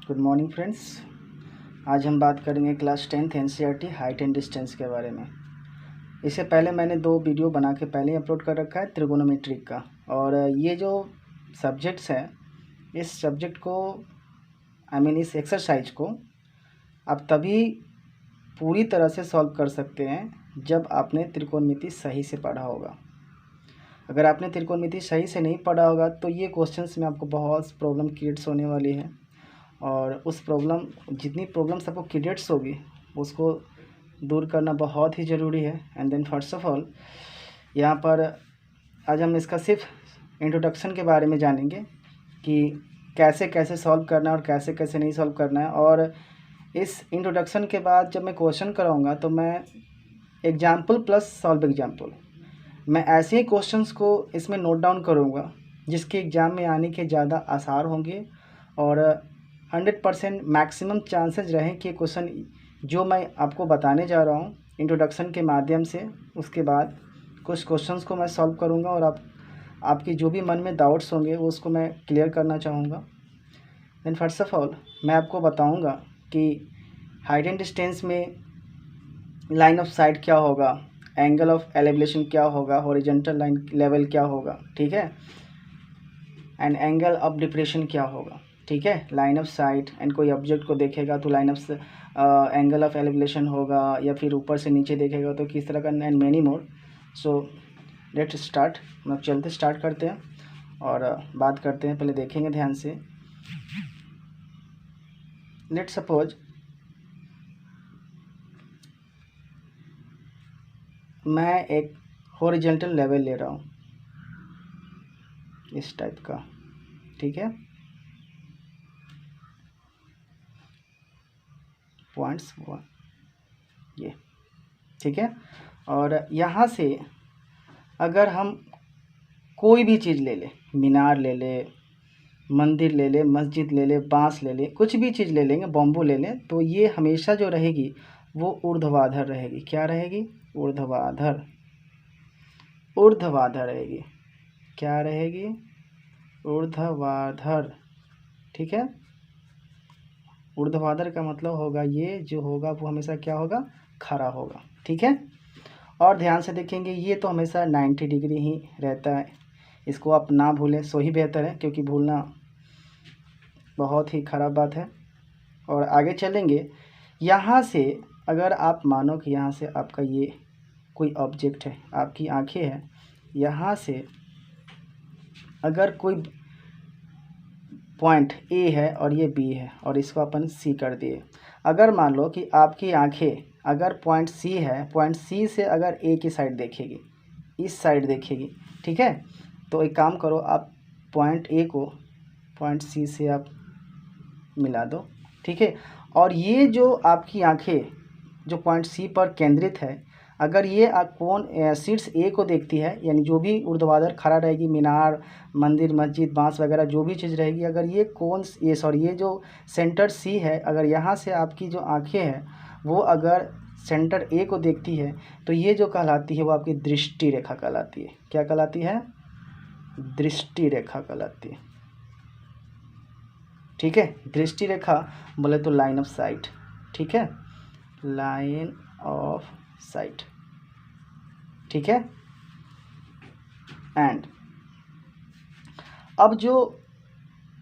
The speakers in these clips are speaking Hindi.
Good morning friends. आज हम बात करेंगे class 10th NCERT height and distance के बारे में। इससे पहले मैंने 2 वीडियो बना के पहले ही अपलोड कर रखा है त्रिगोनोमेट्रिक का। और ये जो सब्जेक्ट्स हैं, इस सब्जेक्ट को इस एक्सरसाइज को आप तभी पूरी तरह से सॉल्व कर सकते हैं जब आपने त्रिकोणमिति सही से पढ़ा होगा। अगर आपने त्रिकोणमिति सही से नहीं पढ़ा होगा तो ये क्वेश्चंस में आपको बहुत प्रॉब्लम क्रिएट्स होने वाली है। और उस जितनी प्रॉब्लम्स आपको क्रिएट्स होगी उसको दूर करना बहुत ही ज़रूरी है। And then first of all यहाँ पर आज हम इसका सिर्फ इंट्रोडक्शन के बारे में जानेंगे कि कैसे कैसे सॉल्व करना है और कैसे कैसे नहीं सॉल्व करना है। और इस इंट्रोडक्शन के बाद जब मैं क्वेश्चन कराऊंगा तो मैं एग्जाम्पल प्लस सॉल्व एग्जाम्पल, मैं ऐसे ही क्वेश्चंस को इसमें नोट डाउन करूँगा जिसके एग्ज़ाम में आने के ज़्यादा आसार होंगे और 100% मैक्सिमम चांसेस रहें कि क्वेश्चन जो मैं आपको बताने जा रहा हूँ इंट्रोडक्शन के माध्यम से, उसके बाद कुछ क्वेश्चंस को मैं सॉल्व करूँगा और आपकी जो भी मन में डाउट्स होंगे वो उसको मैं क्लियर करना चाहूँगा। देन फर्स्ट ऑफ ऑल मैं आपको बताऊँगा कि हाइट एंड डिस्टेंस में लाइन ऑफ साइट क्या होगा, एंगल ऑफ एलिवेशन क्या होगा, हॉरिजॉन्टल लाइन लेवल क्या होगा, ठीक है, एंड एंगल ऑफ डिप्रेशन क्या होगा, ठीक है। लाइन ऑफ साइट एंड कोई ऑब्जेक्ट को देखेगा तो line of angle of elevation होगा, या फिर ऊपर से नीचे देखेगा तो किस तरह का, and many more. So let's start. हम चलते स्टार्ट करते हैं और बात करते हैं। पहले देखेंगे ध्यान से। लेट्स सपोज मैं एक हॉरिजॉन्टल लेवल ले रहा हूँ इस टाइप का, ठीक है, पॉइंट्स ये, ठीक है। और यहाँ से अगर हम कोई भी चीज़ ले ले, मीनार ले ले, मंदिर ले ले, मस्जिद ले ले, बांस ले ले, कुछ भी चीज़ ले लेंगे, बम्बू ले लें, तो ये हमेशा जो रहेगी वो ऊर्ध्वाधर रहेगी। क्या रहेगी? ऊर्ध्वाधर। ऊर्ध्वाधर रहेगी। क्या रहेगी? ऊर्ध्वाधर, ठीक है। ऊर्ध्वाधर का मतलब होगा ये जो होगा वो हमेशा क्या होगा? खड़ा होगा, ठीक है। और ध्यान से देखेंगे ये तो हमेशा 90 डिग्री ही रहता है। इसको आप ना भूलें सो ही बेहतर है, क्योंकि भूलना बहुत ही ख़राब बात है। और आगे चलेंगे। यहाँ से अगर आप मानो कि यहाँ से आपका ये कोई ऑब्जेक्ट है, आपकी आंखें हैं, यहाँ से अगर कोई पॉइंट ए है और ये बी है और इसको अपन सी कर दिए। अगर मान लो कि आपकी आंखें अगर पॉइंट सी है, पॉइंट सी से अगर ए की साइड देखेगी, इस साइड देखेगी, ठीक है, तो एक काम करो, आप पॉइंट ए को पॉइंट सी से आप मिला दो, ठीक है। और ये जो आपकी आंखें जो पॉइंट सी पर केंद्रित है, अगर ये कोण शीर्ष ए को देखती है, यानी जो भी ऊर्ध्वाधर खड़ा रहेगी, मीनार, मंदिर, मस्जिद, बांस वगैरह जो भी चीज़ रहेगी, अगर ये ये जो सेंटर सी है, अगर यहाँ से आपकी जो आंखें हैं वो अगर सेंटर ए को देखती है तो ये जो कहलाती है वो आपकी दृष्टि रेखा कहलाती है। क्या कहलाती है? दृष्टि रेखा कहलाती है, ठीक है। दृष्टि रेखा बोले तो लाइन ऑफ साइट, ठीक है, लाइन ऑफ साइट, ठीक है। एंड अब जो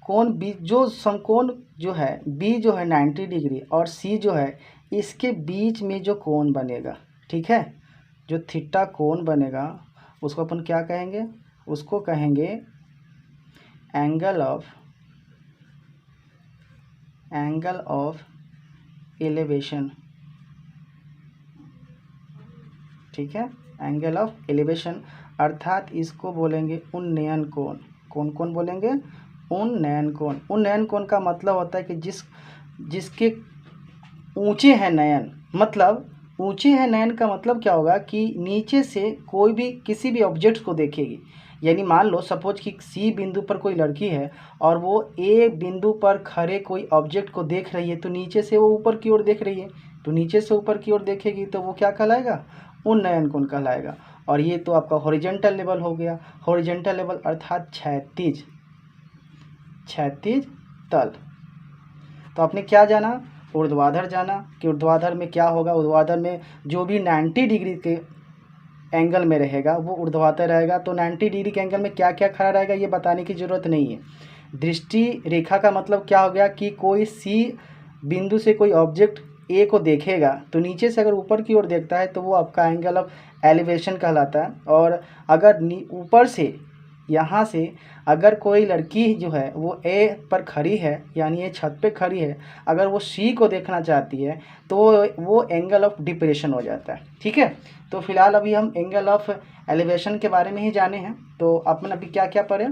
कोण बी, जो समकोण जो है बी जो है 90 डिग्री और सी जो है, इसके बीच में जो कोण बनेगा, ठीक है, जो थीटा कोण बनेगा उसको अपन क्या कहेंगे? उसको कहेंगे एंगल ऑफ एलिवेशन, ठीक है, एंगल ऑफ एलिवेशन, अर्थात इसको बोलेंगे उन्नयन कोण। कौन बोलेंगे? उन्नयन कोण। उन्नयन कोण का मतलब होता है कि जिसके ऊंचे हैं नयन, मतलब ऊंचे हैं नयन का मतलब क्या होगा कि नीचे से कोई भी किसी भी ऑब्जेक्ट को देखेगी। यानी मान लो सपोज कि सी बिंदु पर कोई लड़की है और वो ए बिंदु पर खड़े कोई ऑब्जेक्ट को देख रही है, तो नीचे से वो ऊपर की ओर देख रही है, तो नीचे से ऊपर की ओर देखेगी तो वो क्या कहलाएगा? उन्नयन कोण कहलाएगा। और ये तो आपका हॉरिजॉन्टल लेवल हो गया। हॉरिजॉन्टल लेवल अर्थात क्षैतिज तल। तो आपने क्या जाना, ऊर्ध्वाधर जाना कि ऊर्ध्वाधर में क्या होगा, ऊर्ध्वाधर में जो भी 90 डिग्री के एंगल में रहेगा वो ऊर्ध्वाधर रहेगा। तो 90 डिग्री के एंगल में क्या क्या खड़ा रहेगा ये बताने की ज़रूरत नहीं है। दृष्टि रेखा का मतलब क्या हो गया कि कोई सी बिंदु से कोई ऑब्जेक्ट ए को देखेगा तो नीचे से अगर ऊपर की ओर देखता है तो वो आपका एंगल ऑफ एलिवेशन कहलाता है। और अगर ऊपर से यहाँ से अगर कोई लड़की जो है वो ए पर खड़ी है, यानी ये छत पे खड़ी है, अगर वो सी को देखना चाहती है तो वो एंगल ऑफ डिप्रेशन हो जाता है। ठीक है, तो फिलहाल अभी हम एंगल ऑफ एलिवेशन के बारे में ही जाने हैं। तो अपन अभी क्या क्या पढ़े,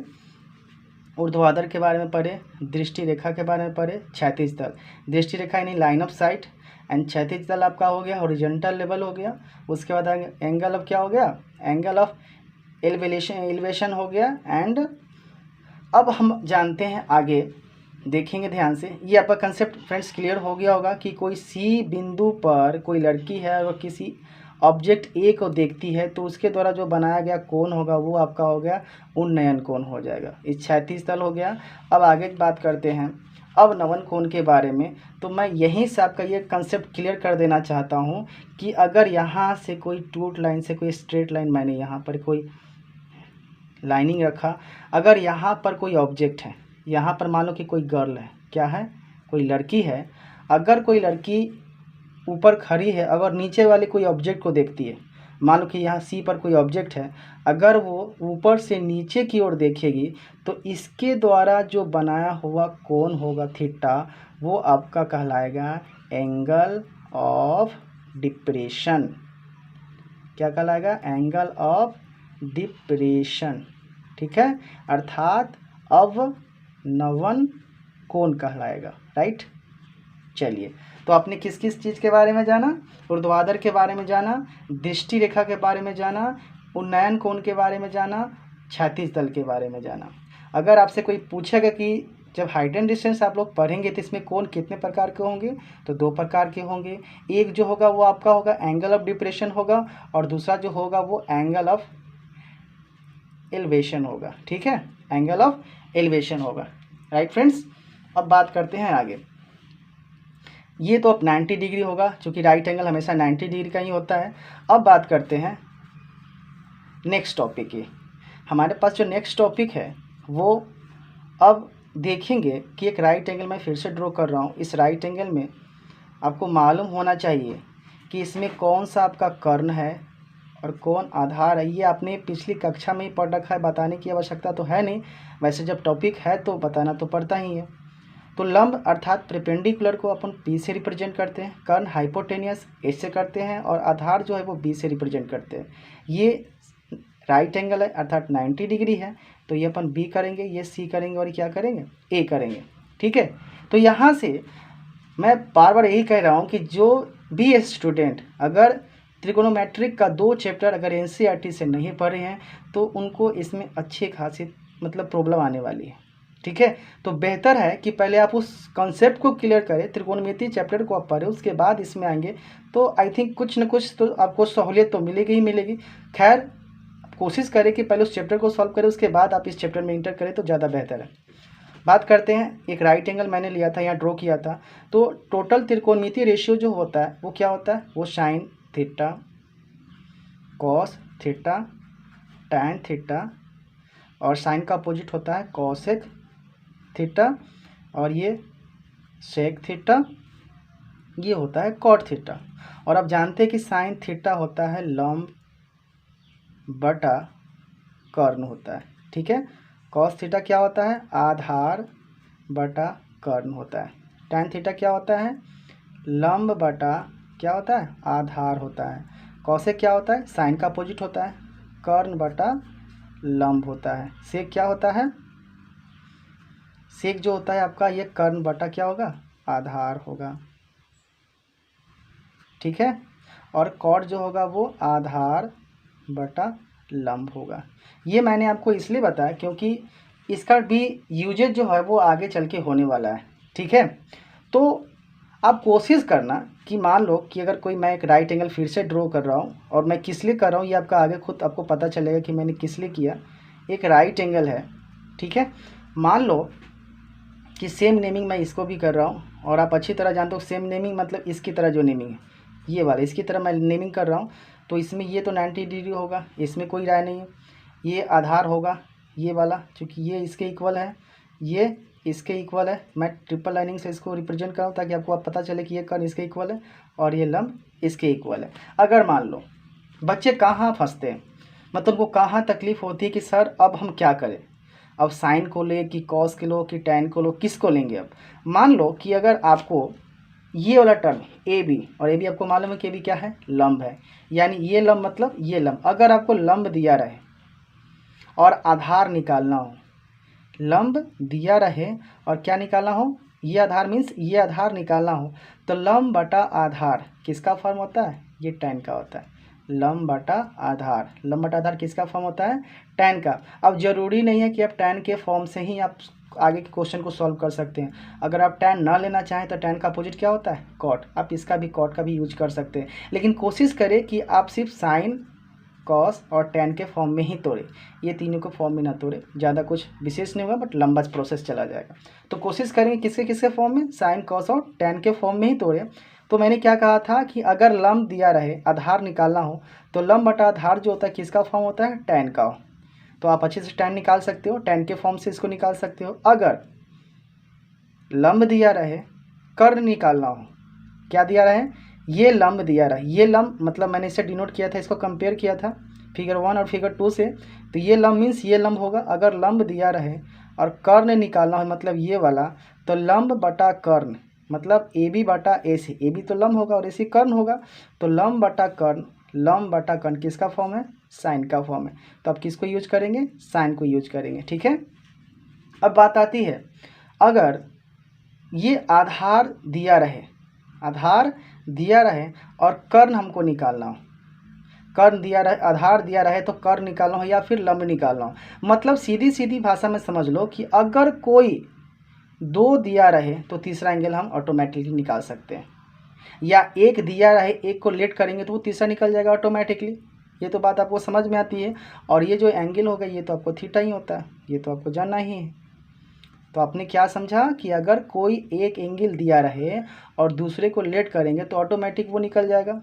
ऊर्ध्वाधर के बारे में पढ़े, दृष्टि रेखा के बारे में पढ़े, क्षैतिज तल। दृष्टि रेखा यानी लाइन ऑफ साइट, एंड क्षैतिज तल आपका हो गया हॉरिजॉन्टल लेवल हो गया। उसके बाद एंगल ऑफ क्या हो गया, एंगल ऑफ एलिवेशन हो गया। एंड अब हम जानते हैं आगे, देखेंगे ध्यान से। ये आपका कंसेप्ट फ्रेंड्स क्लियर हो गया होगा कि कोई सी बिंदु पर कोई लड़की है और किसी ऑब्जेक्ट ए को देखती है तो उसके द्वारा जो बनाया गया कोण होगा वो आपका हो गया उन्नयन कोण हो जाएगा। इस क्षैतिज तल हो गया। अब आगे बात करते हैं अब नवन कोण के बारे में। तो मैं यहीं से आपका ये कंसेप्ट क्लियर कर देना चाहता हूँ कि अगर यहाँ से कोई टूट लाइन से कोई स्ट्रेट लाइन, मैंने यहाँ पर कोई लाइनिंग रखा, अगर यहाँ पर कोई ऑब्जेक्ट है, यहाँ पर मान लो कि कोई गर्ल है, क्या है, कोई लड़की है, अगर कोई लड़की ऊपर खड़ी है, अगर नीचे वाले कोई ऑब्जेक्ट को देखती है, मान लो कि यहाँ सी पर कोई ऑब्जेक्ट है, अगर वो ऊपर से नीचे की ओर देखेगी तो इसके द्वारा जो बनाया हुआ कोण होगा थीटा, वो आपका कहलाएगा एंगल ऑफ डिप्रेशन। क्या कहलाएगा, एंगल ऑफ डिप्रेशन। ठीक है, अर्थात अवनवन कोण कहलाएगा। राइट, चलिए, तो आपने किस किस चीज़ के बारे में जाना, ऊर्ध्वाधर के बारे में जाना, दृष्टि रेखा के बारे में जाना, उन्नयन कोण के बारे में जाना, क्षैतिज तल के बारे में जाना। अगर आपसे कोई पूछेगा कि जब हाइट एंड डिस्टेंस आप लोग पढ़ेंगे तो इसमें कोण कितने प्रकार के होंगे, तो 2 प्रकार के होंगे। एक जो होगा वो आपका होगा एंगल ऑफ डिप्रेशन होगा, और दूसरा जो होगा वो एंगल ऑफ एलिवेशन होगा। ठीक है, एंगल ऑफ एलिवेशन होगा। राइट फ्रेंड्स, अब बात करते हैं आगे। ये तो अब 90 डिग्री होगा, क्योंकि राइट एंगल हमेशा 90 डिग्री का ही होता है। अब बात करते हैं नेक्स्ट टॉपिक की। हमारे पास जो नेक्स्ट टॉपिक है वो अब देखेंगे कि एक राइट एंगल मैं फिर से ड्रॉ कर रहा हूँ। इस राइट एंगल में आपको मालूम होना चाहिए कि इसमें कौन सा आपका कर्ण है और कौन आधार है। ये आपने पिछली कक्षा में ही पढ़ रखा है, बताने की आवश्यकता तो है नहीं, वैसे जब टॉपिक है तो बताना तो पड़ता ही है। तो लंब अर्थात परपेंडिकुलर को अपन P से रिप्रेजेंट करते हैं, कर्ण हाइपोटेनियस S से करते हैं, और आधार जो है वो B से रिप्रेजेंट करते हैं। ये राइट एंगल है अर्थात 90 डिग्री है, तो ये अपन B करेंगे, ये C करेंगे और क्या करेंगे, A करेंगे। ठीक है, तो यहाँ से मैं बार बार यही कह रहा हूँ कि जो भी स्टूडेंट अगर त्रिकोणोमेट्रिक का 2 चैप्टर अगर NCERT से नहीं पढ़े हैं तो उनको इसमें अच्छी खासी मतलब प्रॉब्लम आने वाली है। ठीक है, तो बेहतर है कि पहले आप उस कॉन्सेप्ट को क्लियर करें, त्रिकोणमिति चैप्टर को आप पढ़ें, उसके बाद इसमें आएंगे तो आई थिंक कुछ न कुछ तो आपको सहूलियत तो मिलेगी ही मिलेगी। खैर, कोशिश करें कि पहले उस चैप्टर को सॉल्व करें, उसके बाद आप इस चैप्टर में इंटर करें तो ज़्यादा बेहतर है। बात करते हैं, एक राइट एंगल मैंने लिया था, यहाँ ड्रॉ किया था, तो टोटल त्रिकोणमिति रेशियो जो होता है वो क्या होता है, वो sine theta, cos theta, tan theta, और साइन का अपोजिट होता है कॉसेक थीटा, और ये सेक थीटा, ये होता है कॉट थीटा। और आप जानते हैं कि साइन थीटा होता है लंब बटा कर्ण होता है। ठीक है, कॉस थीटा क्या होता है, आधार बटा कर्ण होता है। टैन थीटा क्या होता है, लंब बटा क्या होता है, आधार होता है। कॉसेक क्या होता है, साइन का अपोजिट होता है, कर्ण बटा लंब होता है। सेक क्या होता है, सेक जो होता है आपका ये कर्ण बटा क्या होगा, आधार होगा। ठीक है, और कॉट जो होगा वो आधार बटा लंब होगा। ये मैंने आपको इसलिए बताया क्योंकि इसका भी यूजेज जो है वो आगे चल के होने वाला है। ठीक है, तो आप कोशिश करना कि मान लो कि अगर कोई मैं एक राइट एंगल फिर से ड्रॉ कर रहा हूँ, और मैं किस लिए कर रहा हूँ ये आपका आगे खुद आपको पता चलेगा कि मैंने किस लिए किया। एक राइट एंगल है, ठीक है, मान लो कि सेम नेमिंग मैं इसको भी कर रहा हूँ, और आप अच्छी तरह जानते हो सेम नेमिंग मतलब इसकी तरह जो नेमिंग है ये वाला, इसकी तरह मैं नेमिंग कर रहा हूँ, तो इसमें ये तो 90 डिग्री होगा, इसमें कोई राय नहीं है। ये आधार होगा ये वाला, क्योंकि ये इसके इक्वल है, ये इसके इक्वल है। मैं ट्रिपल लाइनिंग से इसको रिप्रेजेंट करूँ ताकि आपको आप पता चले कि ये कर्ण इसके इक्वल है और ये लंब इसके इक्वल है। अगर मान लो बच्चे कहाँ फंसते हैं, मतलब वो कहाँ तकलीफ़ होती है कि सर अब हम क्या करें, अब साइन को ले कि कॉस को लो कि टैन को लो, किसको लेंगे। अब मान लो कि अगर आपको ये वाला टर्म ए बी, और ए बी आपको मालूम है कि ए बी क्या है, लंब है, यानी ये लंब मतलब ये लंब, अगर आपको लंब दिया रहे और आधार निकालना हो, लंब दिया रहे और क्या निकालना हो, ये आधार मीन्स ये आधार निकालना हो, तो लंब बटा आधार किसका फॉर्म होता है, ये टैन का होता है। लंब बटा आधार, लंब बटा आधार किसका फॉर्म होता है, टैन का। अब जरूरी नहीं है कि आप टैन के फॉर्म से ही आप आगे के क्वेश्चन को सॉल्व कर सकते हैं। अगर आप टैन ना लेना चाहें तो टैन का अपोजिट क्या होता है, कॉट, आप इसका भी कॉट का भी यूज कर सकते हैं। लेकिन कोशिश करें कि आप सिर्फ साइन कॉस और टैन के फॉर्म में ही तोड़े, ये तीनों को फॉर्म में ना तोड़े, ज़्यादा कुछ विशेष नहीं होगा बट लंबा प्रोसेस चला जाएगा। तो कोशिश करेंगे किसके किसके फॉर्म में, साइन कॉस और टैन के फॉर्म में ही तोड़े। तो मैंने क्या कहा था कि अगर लंब दिया रहे आधार निकालना हो तो लंब बटा आधार जो होता है किसका फॉर्म होता है, टैन का हो। तो आप अच्छे से टैन निकाल सकते हो, टैन के फॉर्म से इसको निकाल सकते हो। अगर लंब दिया रहे कर्ण निकालना हो, क्या दिया रहे, ये लंब दिया रहा, ये लंब मतलब मैंने इसे डिनोट किया था, इसको कंपेयर किया था फिगर 1 और फिगर 2 से, तो ये लंब मीन्स ये लंब होगा। अगर लंब दिया रहे और कर्ण निकालना हो मतलब ये वाला, तो लंब बटा कर्ण मतलब ए बी बटा ए सी, ए बी तो लंब होगा और ए सी कर्ण होगा, तो लंब बटा कर्ण, लंब बटा कर्ण किसका फॉर्म है, साइन का फॉर्म है। तो आप किसको यूज करेंगे, साइन को यूज करेंगे, ठीक है। अब बात आती है अगर ये आधार दिया रहे, आधार दिया रहे और कर्ण हमको निकालना हो, कर्ण दिया रहे आधार दिया रहे तो कर्ण निकालना हो या फिर लंब निकालना हो, मतलब सीधी सीधी भाषा में समझ लो कि अगर कोई दो दिया रहे तो तीसरा एंगल हम ऑटोमेटिकली निकाल सकते हैं, या एक दिया रहे एक को लेट करेंगे तो वो तीसरा निकल जाएगा ऑटोमेटिकली। ये तो बात आपको समझ में आती है। और ये जो एंगल होगा ये तो आपको थीटा ही होता है, ये तो आपको जानना ही है। तो आपने क्या समझा कि अगर कोई एक एंगल दिया रहे और दूसरे को लेट करेंगे तो ऑटोमेटिक वो निकल जाएगा।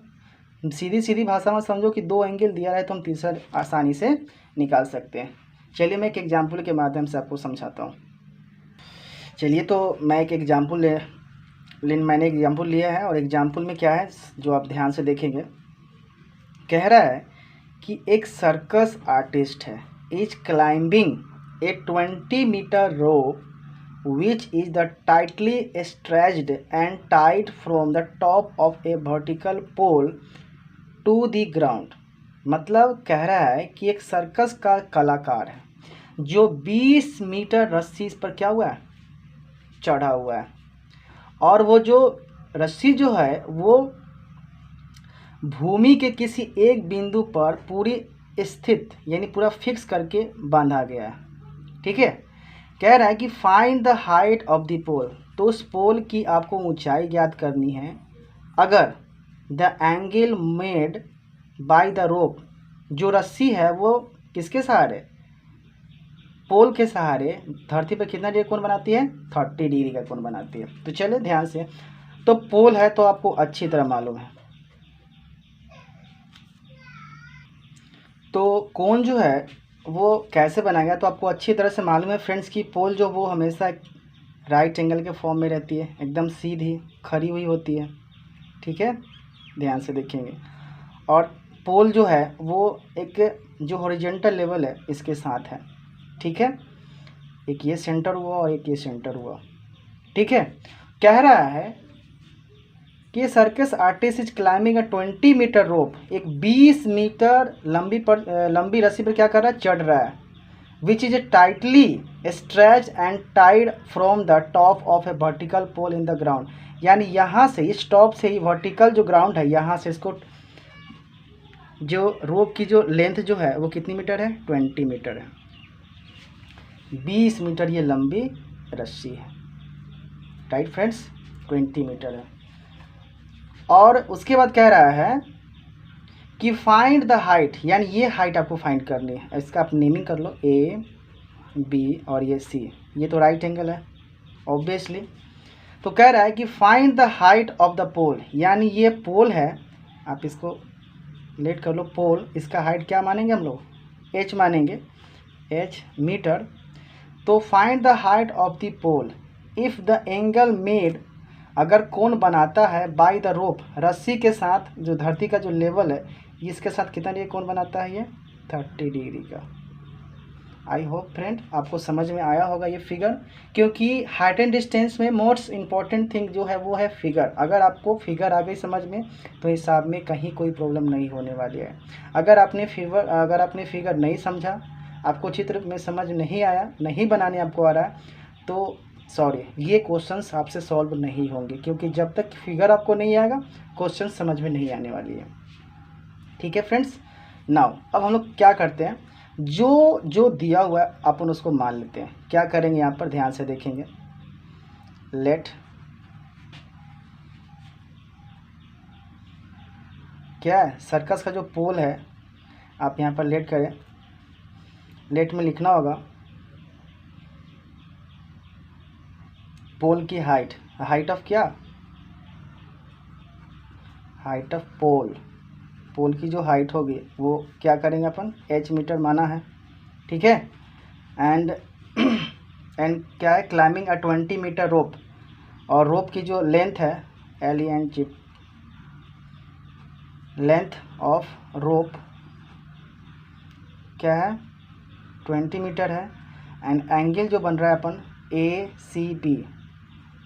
सीधी सीधी भाषा में समझो कि दो एंगल दिया रहे तो हम तीसरा आसानी से निकाल सकते हैं। चलिए मैं एक एग्जाम्पल के माध्यम से आपको समझाता हूँ। चलिए तो मैं एक एग्जाम्पल मैंने एग्जाम्पल लिया है, और एग्जाम्पल में क्या है जो आप ध्यान से देखेंगे, कह रहा है कि एक सर्कस आर्टिस्ट है, is climbing a 20 metre rope which is the tightly stretched and tied from the top of a vertical pole to the ground। मतलब कह रहा है कि एक सर्कस का कलाकार है जो 20 मीटर रस्सी इस पर क्या हुआ है, चढ़ा हुआ है, और वो जो रस्सी जो है वो भूमि के किसी एक बिंदु पर पूरी स्थित यानी पूरा फिक्स करके बांधा गया है, ठीक है। कह रहा है कि find the height of the pole, तो उस पोल की आपको ऊंचाई ज्ञात करनी है अगर the angle made by the rope, जो रस्सी है वो किसके सहारे, पोल के सहारे धरती पर कितना डिग्री कोण बनाती है, 30 डिग्री का कोण बनाती है। तो चलिए ध्यान से, तो पोल है तो आपको अच्छी तरह मालूम है, तो कोण जो है वो कैसे बनाएगा तो आपको अच्छी तरह से मालूम है फ्रेंड्स की पोल जो वो हमेशा राइट एंगल के फॉर्म में रहती है, एकदम सीधी खड़ी हुई होती है, ठीक है, ध्यान से देखेंगे। और पोल जो है वो एक जो हॉरिजॉन्टल लेवल है इसके साथ है, ठीक है, एक ये सेंटर हुआ और एक ये सेंटर हुआ, ठीक है। कह रहा है कि circus artist is climbing a 20 metre rope, एक 20 मीटर लंबी रस्सी पर क्या कर रहा है, चढ़ रहा है, which is tightly stretch and tied from the top of a vertical pole in the ground, यानी यहाँ से इस टॉप से ही वर्टिकल जो ग्राउंड है यहाँ से इसको जो रोप की जो लेंथ जो है वो कितनी मीटर है, 20 मीटर है, 20 मीटर ये लंबी रस्सी है, राइट फ्रेंड्स, 20 मीटर है। और उसके बाद कह रहा है कि फाइंड द हाइट, यानी ये हाइट आपको फाइंड करनी है, इसका आप नेमिंग कर लो ए बी और ये सी, ये तो राइट एंगल है ऑब्वियसली। तो कह रहा है कि find the height of the pole, यानी ये पोल है, आप इसको लेट कर लो पोल, इसका हाइट क्या मानेंगे हम लोग, h मानेंगे, h मीटर। तो find the height of the pole if the angle made, अगर कोण बनाता है बाय द रोप, रस्सी के साथ, जो धरती का जो लेवल है इसके साथ कितना डिग्री कोण बनाता है, ये 30 डिग्री का। आई होप फ्रेंड आपको समझ में आया होगा ये फिगर, क्योंकि हाइट एंड डिस्टेंस में मोस्ट इम्पॉर्टेंट थिंग जो है वो है फिगर। अगर आपको फिगर आ गई समझ में तो हिसाब में कहीं कोई प्रॉब्लम नहीं होने वाली है। अगर आपने फिगर नहीं समझा, आपको चित्र में समझ नहीं आया, नहीं बनाने आपको आ रहा है, तो सॉरी, ये क्वेश्चंस आपसे सॉल्व नहीं होंगे, क्योंकि जब तक फिगर आपको नहीं आएगा क्वेश्चन समझ में नहीं आने वाली है। ठीक है फ्रेंड्स। नाउ अब हम लोग क्या करते हैं, जो जो दिया हुआ है अपन उसको मान लेते हैं। क्या करेंगे यहाँ पर ध्यान से देखेंगे, लेट क्या है, सर्कस का जो पोल है, आप यहाँ पर लेट करें, लेट में लिखना होगा पोल की हाइट, हाइट ऑफ क्या, हाइट ऑफ पोल, पोल की जो हाइट होगी वो क्या करेंगे अपन, h मीटर माना है। ठीक है। एंड क्या है, क्लाइंबिंग अ 20 मीटर रोप, और रोप की जो लेंथ है LENG, लेंथ ऑफ रोप क्या है 20 मीटर है। एंड एंगल जो बन रहा है अपन ACB,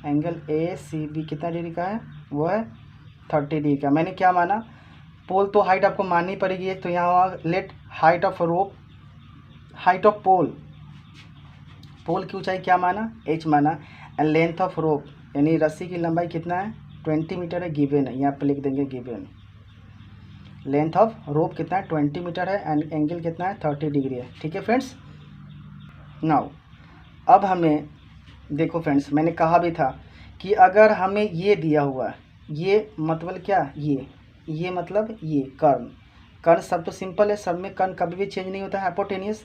एंगल ACB कितना डिग्री का है, वो है 30 डिग्री का। मैंने क्या माना, पोल तो हाइट आपको माननी पड़ेगी, तो यहाँ let height of rope, height of pole, pole की ऊंचाई क्या माना, h माना। एंड लेंथ ऑफ रोप यानी रस्सी की लंबाई कितना है 20 मीटर है, गिवन है, यहाँ पे लिख देंगे गिवन। लेंथ ऑफ रोप कितना है 20 मीटर है, एंड एंगल कितना है 30 डिग्री है। ठीक है फ्रेंड्स। नाउ अब हमें देखो फ्रेंड्स, मैंने कहा भी था कि अगर हमें ये दिया हुआ है, ये मतलब क्या, ये मतलब ये कर्ण, कर्ण सब तो सिंपल है, सब में कर्ण कभी भी चेंज नहीं होता है, हाइपोटेनियस।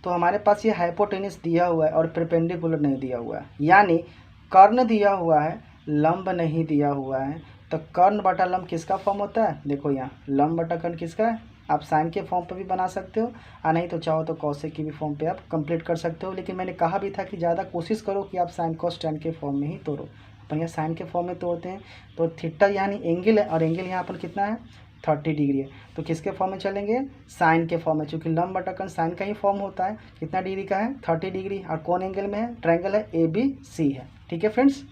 तो हमारे पास ये हाइपोटेनियस दिया हुआ है और परपेंडिकुलर नहीं दिया हुआ है, यानी कर्ण दिया हुआ है, लंब नहीं दिया हुआ है। तो कर्ण बटा लंब किसका फॉर्म होता है, देखो यहाँ लंब बटा कर्ण किसका है, आप साइन के फॉर्म पर भी बना सकते हो, और नहीं तो चाहो तो कॉसेक की भी फॉर्म पे आप कंप्लीट कर सकते हो। लेकिन मैंने कहा भी था कि ज़्यादा कोशिश करो कि आप साइन कॉस टैन के फॉर्म में ही तोड़ो। अपन यहाँ साइन के फॉर्म में तोड़ते हैं, तो थीटा यानी एंगल है, और एंगल यहाँ पर कितना है 30 डिग्री है, तो किसके फॉर्म में चलेंगे, साइन के फॉर्म में, चूँकि लंब बटा कर्ण साइन का ही फॉर्म होता है। कितना डिग्री का है 30 डिग्री, और कौन एंगल में है, ट्रायंगल है ABC है। ठीक है फ्रेंड्स।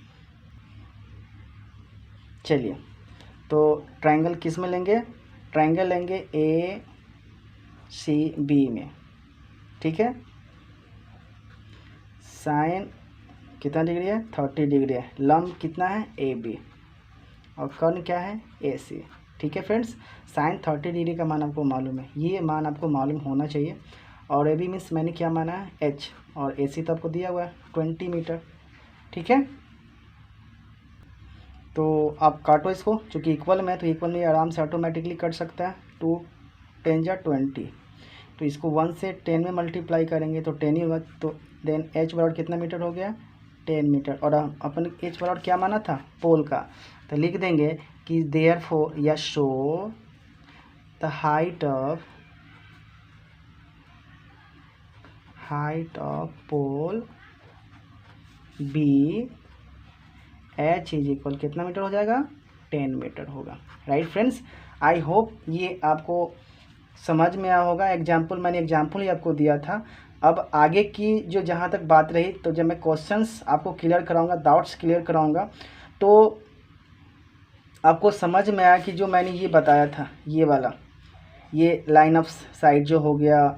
चलिए, तो ट्रायंगल किस में लेंगे, ट्रायंगल लेंगे ACB में। ठीक है। साइन कितना डिग्री है 30 डिग्री है, लंब कितना है AB, और कर्ण क्या है AC। ठीक है फ्रेंड्स। साइन 30 डिग्री का मान आपको मालूम है, ये मान आपको मालूम होना चाहिए। और AB मीन्स मैंने क्या माना है H, और AC तो आपको दिया हुआ है 20 मीटर। ठीक है। तो आप काटो इसको, चूँकि इक्वल में है तो इक्वल में आराम से ऑटोमेटिकली कट सकता है। 2 10 जा 20, तो इसको 1 से 10 में मल्टीप्लाई करेंगे तो 10 ही होगा। तो देन h बराबर कितना मीटर हो गया 10 मीटर, और अपन h बराबर क्या माना था पोल का, तो लिख देंगे कि देयरफॉर या show the height of pole B h is equal कितना मीटर हो जाएगा 10 मीटर होगा। Right friends. आई होप ये आपको समझ में आया होगा। मैंने एग्जाम्पल ही आपको दिया था। अब आगे की जो जहाँ तक बात रही, तो जब मैं क्वेश्चंस आपको क्लियर कराऊंगा, डाउट्स क्लियर कराऊंगा, तो आपको समझ में आया कि जो मैंने ये बताया था, ये वाला, ये लाइन ऑफ साइड जो हो गया,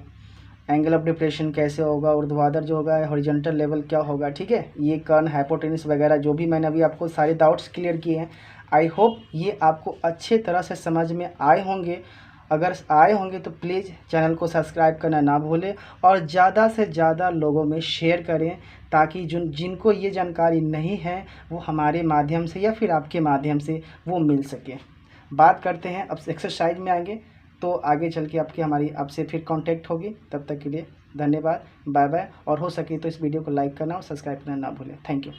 एंगल ऑफ डिप्रेशन कैसे होगा, ऊर्ध्वाधर जो होगा, हॉरिजॉन्टल लेवल क्या होगा। ठीक है। ये कर्ण, हाइपोटेनस वगैरह जो भी मैंने अभी आपको सारे डाउट्स क्लियर किए हैं, आई होप ये आपको अच्छे तरह से समझ में आए होंगे। अगर आए होंगे तो प्लीज़ चैनल को सब्सक्राइब करना ना भूलें, और ज़्यादा से ज़्यादा लोगों में शेयर करें, ताकि जिनको ये जानकारी नहीं है वो हमारे माध्यम से या फिर आपके माध्यम से वो मिल सके। बात करते हैं अब एक्सरसाइज में आएंगे, तो आगे चल के हमारी आपसे फिर कांटेक्ट होगी। तब तक के लिए धन्यवाद, बाय बाय। और हो सके तो इस वीडियो को लाइक करना और सब्सक्राइब करना ना भूलें। Thank you.